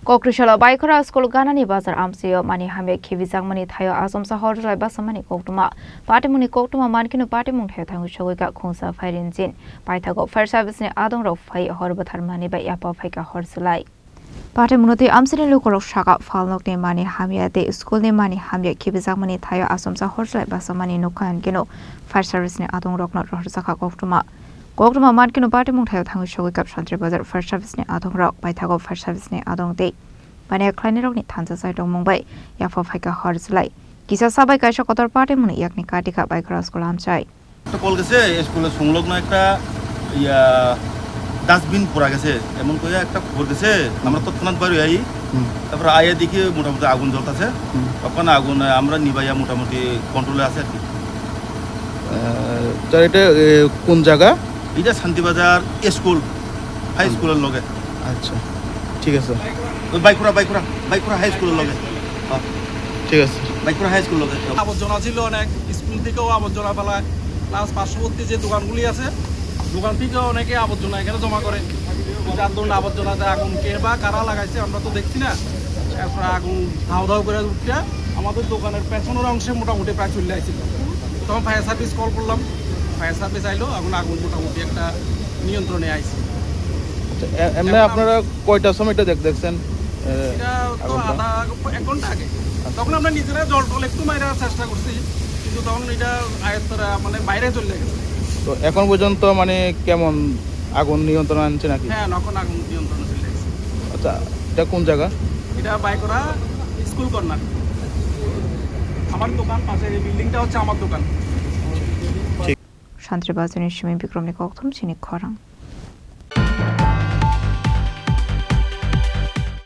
Kokrishala Baikara School Ganani Bazar Amsio Mani Hame Kivizangmani Tayo Asam Sahor Basamani Koktuma Patimuni Koktuma Mankino Patimun Hetang Showika Kunsa Firin Jin Paitago Fire Service ne Adong of Fai Horbatar Mani by Yapa Fika Horsulai Patimunoti Amsini Lukorok Shaka Falnok ne Mani Hamia de School ne Mani Hamia Kivizangmani Tayo Asam Sahor Basamani Nukan Geno Fire Service ne Adong Rock not Rorsaka Koktuma Koktuma Mankino Patimun Tayo Tango Showika Shantri Bazar Fire Service ne Adong Rock by Tago Fire Service ne Adong Day Bani Kleinirok ni Tanza Saidong Mumbai, Yafa Fika Horslai. Kisa Sabai Kasha Kotor Party Muni Yakni Katika by Cross Kolam Chai. Kolgase, School Sunglogna একটা dustbin পড়া গেছে এমন করে একটা খবর গেছে আমরা তৎক্ষণাৎ বাড়ি আই তারপর আয়া দেখি মোটামুটি আগুন জ্বলতেছে তখন আগুন আমরা নিভাইয়া মোটামুটি কন্ট্রোলে আছে আর কি তো এটা কোন জায়গা এটা শান্তিবাজার স্কুল হাই স্কুলের লগে আচ্ছা ঠিক আছে বাইকুরা হাই স্কুলের লগে ঠিক আছে বাইকুরা হাই স্কুল লগে আবর্জনা ছিল অনেক স্কুল থেকেও আবর্জনা ফেলায় প্লাস পার্শ্ববর্তী যে দোকানগুলি আছে দোকান থেকেও অনেকে আবর্জনা এখানে জমা করে যার ধরুন আবর্জনাতে আগুন কে বা কারা লাগাইছে আমরা তো দেখছি না তারপরে আগুন ধাও করে উঠতে আমাদের দোকানের পেছনের অংশে মোটামুটি প্রায় চলে আসছিল তখন ফায়ার সার্ভিস কল করলাম ফায়ার সার্ভিস আইলো আগুন মোটামুটি একটা নিয়ন্ত্রণে আইছে এমনি আপনারা কয়টার সময় এটা দেখছেন এটা তো আধা এক ঘন্টা আগে তখন আমরা নিজেরা জল একটু মাইরা চেষ্টা করছি কিন্তু তখন এটা আয়ত্তরা মানে বাইরে চলে গেছে তো এখন পর্যন্ত মানে কেমন আগুন নিয়ন্ত্রণ আনছে নাকি হ্যাঁ এখন আগুন নিয়ন্ত্রণে চলে গেছে আচ্ছা এটা কোন জায়গা এটা বাইকরা স্কুল কর্নার আমার দোকান পাশে এই বিল্ডিংটা হচ্ছে আমার দোকান Shantri Bazar Nishimi Bikrom Nikoktum Chinik Korang.